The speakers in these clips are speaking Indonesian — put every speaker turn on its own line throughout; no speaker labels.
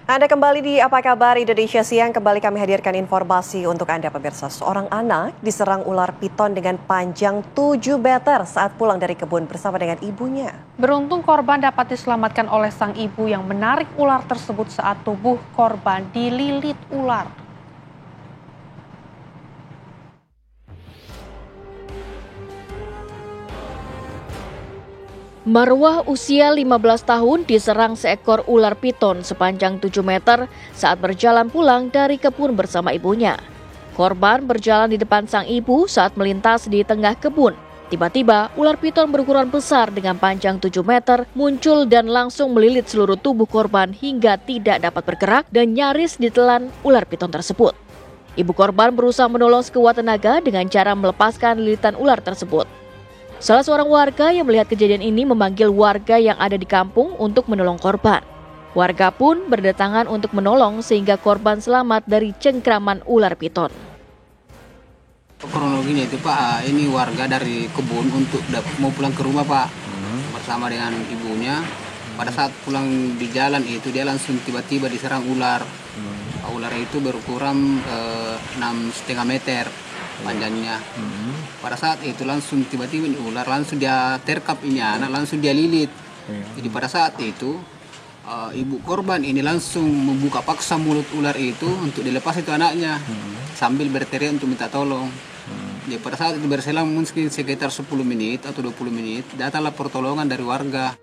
Anda kembali di Apa Kabar Indonesia Siang. Kembali kami hadirkan informasi untuk Anda pemirsa. Seorang anak diserang ular piton dengan panjang 7 meter saat pulang dari kebun bersama dengan ibunya.
Beruntung korban dapat diselamatkan oleh sang ibu yang menarik ular tersebut saat tubuh korban dililit ular.
Marwah usia 15 tahun diserang seekor ular piton sepanjang 7 meter saat berjalan pulang dari kebun bersama ibunya. Korban berjalan di depan sang ibu saat melintas di tengah kebun. Tiba-tiba ular piton berukuran besar dengan panjang 7 meter muncul dan langsung melilit seluruh tubuh korban hingga tidak dapat bergerak dan nyaris ditelan ular piton tersebut. Ibu korban berusaha menolong sekuat tenaga dengan cara melepaskan lilitan ular tersebut. Salah seorang warga yang melihat kejadian ini memanggil warga yang ada di kampung untuk menolong korban. Warga pun berdatangan untuk menolong sehingga korban selamat dari cengkraman ular piton.
Kronologinya itu Pak, ini warga dari kebun untuk mau pulang ke rumah Pak, bersama dengan ibunya. Pada saat pulang di jalan itu dia langsung tiba-tiba diserang ular. Ular itu berukuran 6,5 meter panjangnya. Pada saat itu langsung tiba-tiba ular langsung dia terkap ini anak, langsung dia lilit. Jadi pada saat itu ibu korban ini langsung membuka paksa mulut ular itu untuk dilepas itu anaknya sambil berteriak untuk minta tolong. Jadi pada saat itu berselang mungkin sekitar 10 menit atau 20 menit datanglah pertolongan dari warga.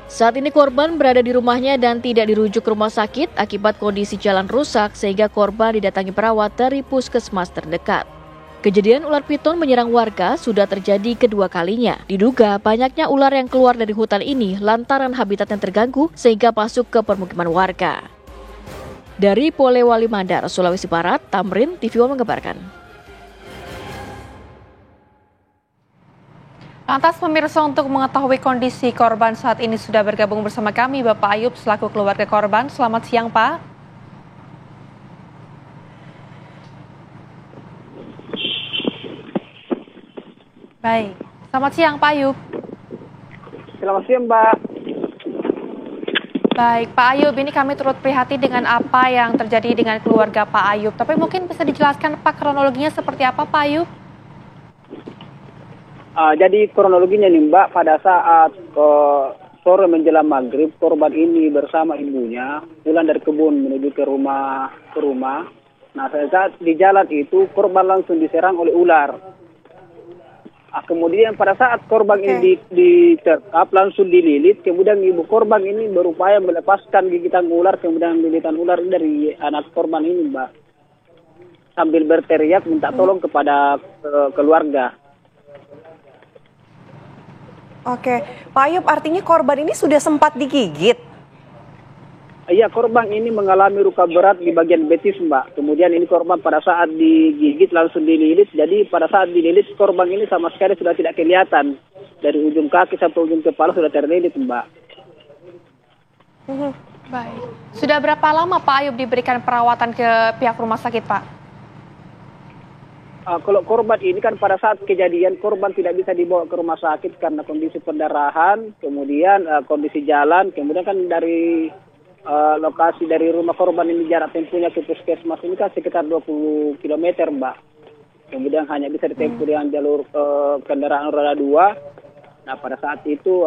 Saat ini korban berada di rumahnya dan tidak dirujuk ke rumah sakit akibat kondisi jalan rusak sehingga korban didatangi perawat dari puskesmas terdekat. Kejadian ular piton menyerang warga sudah terjadi kedua kalinya. Diduga banyaknya ular yang keluar dari hutan ini lantaran habitat yang terganggu sehingga masuk ke permukiman warga. Dari Polewali Mandar, Sulawesi Barat, Tamrin, TV One mengabarkan.
Lantas pemirsa, untuk mengetahui kondisi korban saat ini sudah bergabung bersama kami Bapak Ayub selaku keluarga korban. Selamat siang Pak. Baik, selamat siang Pak Ayub.
Selamat siang Mbak.
Baik Pak Ayub, ini kami turut prihatin dengan apa yang terjadi dengan keluarga Pak Ayub. Tapi mungkin bisa dijelaskan Pak kronologinya seperti apa Pak Ayub?
Jadi kronologinya nih Mbak, pada saat sore menjelang maghrib korban ini bersama ibunya pulang dari kebun menuju ke rumah. Nah saat di jalan itu korban langsung diserang oleh ular. Kemudian pada saat korban ini diterkap langsung dililit, kemudian ibu korban ini berupaya melepaskan gigitan ular, kemudian lilitan ular dari anak korban ini Mbak, sambil berteriak minta tolong kepada keluarga.
Oke, Pak Ayub, artinya korban ini sudah sempat digigit?
Iya, korban ini mengalami luka berat di bagian betis, Mbak. Kemudian ini korban pada saat digigit langsung dililit. Jadi pada saat dililit korban ini sama sekali sudah tidak kelihatan. Dari ujung kaki sampai ujung kepala sudah terlilit, Mbak.
Baik. Sudah berapa lama Pak Ayub diberikan perawatan ke pihak rumah sakit, Pak?
Kalau korban ini kan pada saat kejadian korban tidak bisa dibawa ke rumah sakit karena kondisi pendarahan, kemudian kondisi jalan, kemudian kan dari lokasi dari rumah korban ini jarak tempuhnya ke puskesmas ini kan sekitar 20 km Mbak. Kemudian hanya bisa ditempuh dengan jalur kendaraan roda 2. Nah pada saat itu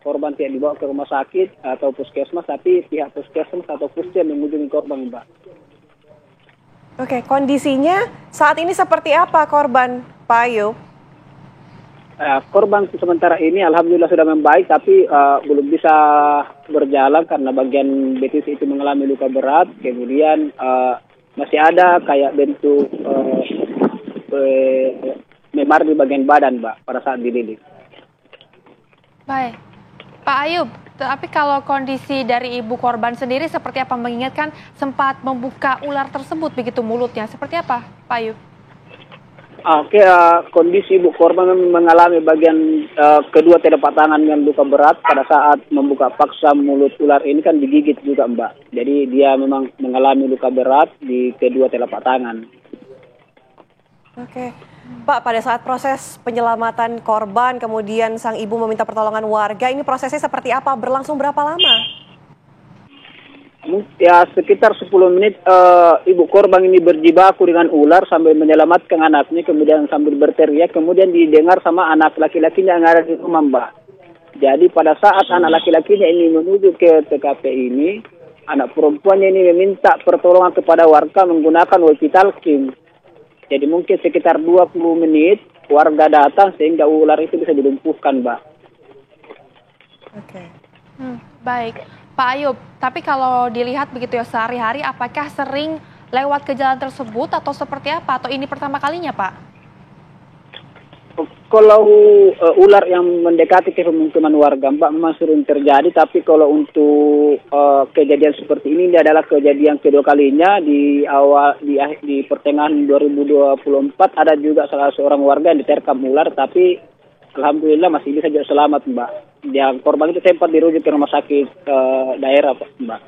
korban tidak dibawa ke rumah sakit atau puskesmas, tapi pihak puskesmas atau puskes mengunjungi korban Mbak.
Oke, kondisinya saat ini seperti apa korban, Pak Ayub?
Korban sementara ini alhamdulillah sudah membaik, tapi belum bisa berjalan karena bagian betis itu mengalami luka berat. Kemudian masih ada kayak bentuk memar di bagian badan, Mbak, pada saat dililit.
Baik, Pak Ayub. Tapi kalau kondisi dari ibu korban sendiri seperti apa, mengingatkan sempat membuka ular tersebut begitu mulutnya, seperti apa Pak Ayub?
Oke, kondisi ibu korban mengalami bagian kedua telapak tangan yang luka berat pada saat membuka paksa mulut ular ini kan digigit juga Mbak. Jadi dia memang mengalami luka berat di kedua telapak tangan.
Oke, Pak, pada saat proses penyelamatan korban, kemudian sang ibu meminta pertolongan warga, ini prosesnya seperti apa? Berlangsung berapa lama?
Ya sekitar 10 menit ibu korban ini berjibaku dengan ular sambil menyelamatkan anaknya, kemudian sambil berteriak, kemudian didengar sama anak laki-lakinya yang ada di rumah, Mbak. Jadi pada saat anak laki-lakinya ini menuju ke TKP ini, anak perempuannya ini meminta pertolongan kepada warga menggunakan walkie-talkie. Jadi mungkin sekitar 20 menit warga datang sehingga ular itu bisa dilumpuhkan, Mbak.
Oke.
Baik, Pak Ayub. Tapi kalau dilihat begitu ya sehari-hari, apakah sering lewat ke jalan tersebut atau seperti apa? Atau ini pertama kalinya, Pak?
Kalau ular yang mendekati ke pemukiman warga, Mbak, memang sering terjadi. Tapi kalau untuk kejadian seperti ini adalah kejadian kedua kalinya. Di pertengahan 2024 ada juga salah seorang warga yang diterkam ular, tapi alhamdulillah masih bisa juga selamat, Mbak. Yang korban itu sempat dirujuk ke rumah sakit daerah, Mbak.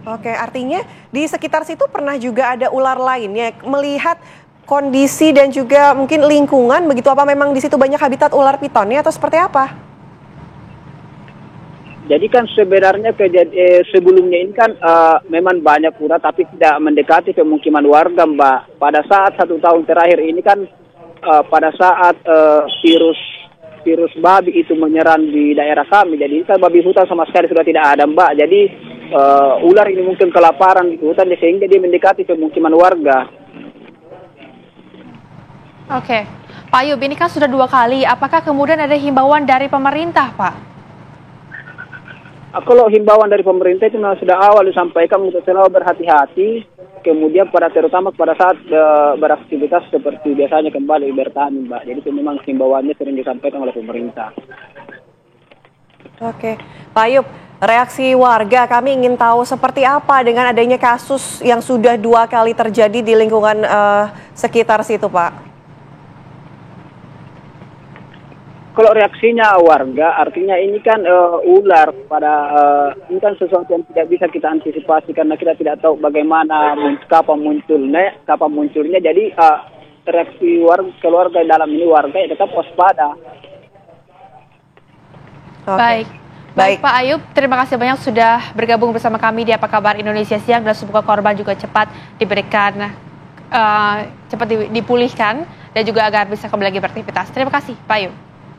Oke, artinya di sekitar situ pernah juga ada ular lainnya. Melihat kondisi dan juga mungkin lingkungan, begitu apa memang di situ banyak habitat ular pitonnya atau seperti apa?
Jadi kan sebenarnya sebelumnya ini kan memang banyak ular tapi tidak mendekati pemukiman warga, Mbak. Pada saat 1 tahun terakhir ini kan pada saat virus babi itu menyerang di daerah kami, jadi kan babi hutan sama sekali sudah tidak ada, Mbak. Jadi ular ini mungkin kelaparan di hutan sehingga dia mendekati pemukiman warga.
Oke, Pak Ayub, ini kan sudah 2 kali. Apakah kemudian ada himbauan dari pemerintah, Pak?
Kalau himbauan dari pemerintah itu memang sudah awal disampaikan untuk selalu berhati-hati, kemudian terutama pada saat beraktivitas seperti biasanya kembali bertani, Mbak. Jadi itu memang himbauannya sering disampaikan oleh pemerintah.
Oke, Pak Ayub, reaksi warga kami ingin tahu seperti apa dengan adanya kasus yang sudah 2 kali terjadi di lingkungan sekitar situ, Pak.
Kalau reaksinya warga, artinya ini kan ular ini kan sesuatu yang tidak bisa kita antisipasi karena kita tidak tahu bagaimana kapan munculnya. Jadi reaksi keluarga dalam ini warga ya tetap waspada.
Baik. Baik Pak Ayub, terima kasih banyak sudah bergabung bersama kami di Apa Kabar Indonesia Siang, dan semoga korban juga cepat diberikan dipulihkan dan juga agar bisa kembali lagi beraktivitas. Terima kasih Pak Ayub.